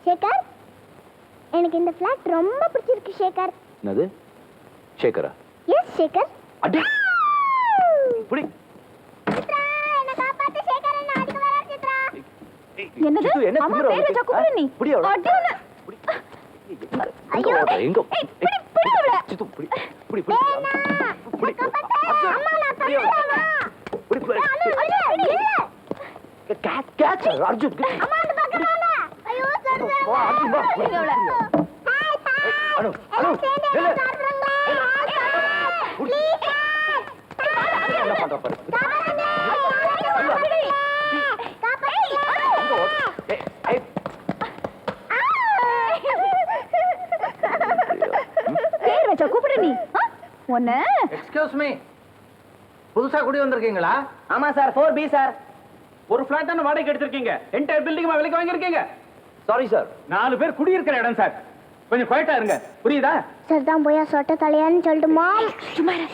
சேகர், எனக்கு இந்த ஃபிளாட் ரொம்ப பிடிச்சிருக்கு சேகர். என்னது சேகரா? எஸ் சேகர். அடி புடி. சித்ரா, என்ன காப்பாத்து சேகர், என்ன அடிக்க வர சித்ரா. என்னது? அம்மா பேர் வச்சா கூப்பிடு நீ. புடி அவள. அடி உன்ன. ஐயோ எங்க? புடி அவள. சித்து புடி. புடி புடி. புடி. அம்மா நான் தரேனா. புடி புடி. இல்ல. கேட்ச் அர்ஜுன். அம்மா அந்த பக்கம் வாங்க. ஐயோ சரி. வா அர்ஜுன் வா. புடி அவள. அனு அனு. இல்ல. என்ன பண்ற பாரு. பேர் வச்சா கூப்பிடு நீ. ஒண்ணு. எக்ஸ்கியூஸ் மீ, புதுசா குடி வந்திருக்கீங்களா? ஆமா சார், 4B சார். ஒரு பிளாட் தானே வாடகைக்கு எடுத்திருக்கீங்க? என்டையர் பில்டிங் விலைக்கு வாங்கியிருக்கீங்க? Sorry sir. 4 பேர் குடியிருக்கிற இடம் சார். கொஞ்சம் குவைட்டா இருங்க, புரியுதா? சார் தான் போயா சொட்ட தலையான்னு சொல்லிட்டுமா. சும்மா இரு.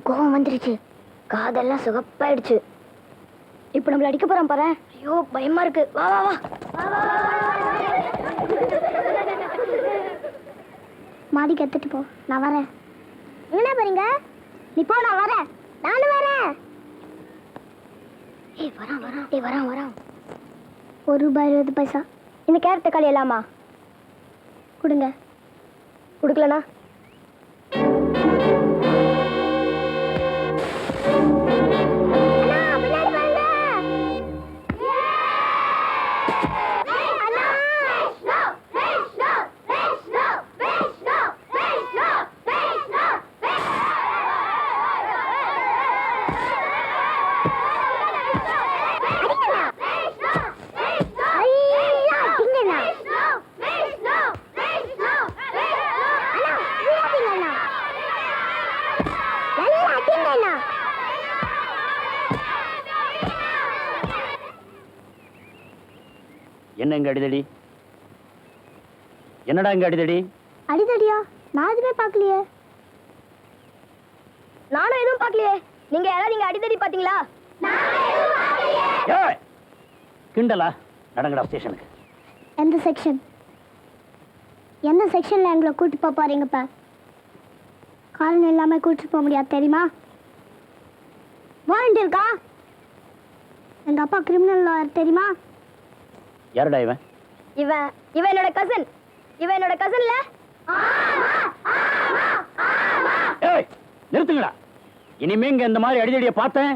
கோவம் வந்துருச்சு, காதெல்லாம் சுகப்பாயிடுச்சு. இப்ப நம்மள அடிக்க போறான் பாரு. ஐயோ பயமா இருக்கு. வா வா வா. மாடி கத்துட்டு போ, நான் வரேன். என்ன போறீங்க? நீ போ, நான் வரேன். நானும் வரேன். ஏய் வரான். ₹1.20. இந்த கேரட் தக்காளி எல்லாமா கொடுங்க. கொடுக்கலனா என்ன இங்க அடிதடி? என்னடா இங்க அடிதடி? அடிதடியா? நான் எதுவுமே பார்க்கலையே. நானும் எதுவும் பார்க்கலையே. நீங்க யாராவது இங்க அடிதடி பாத்தீங்களா? ஏய் கிண்டலா? நடங்கடா ஸ்டேஷனுக்கு. எந்த செக்ஷன்? எந்த செக்ஷன்ல எங்களை கூட்டு போக போறீங்கப்பா? காரணம் இல்லாம கூட்டு போக முடியாது தெரியுமா? வாரண்ட் இருக்கா? எங்க அப்பா கிரிமினல் லாயர் தெரியுமா? யாருடா இவன்? இவன் என்னோட கசின். இவன் என்னோட கசின்ல. ஏய் நிறுத்துங்கடா. இனிமே இங்க இந்த மாதிரி அடிதடியை பார்த்தேன்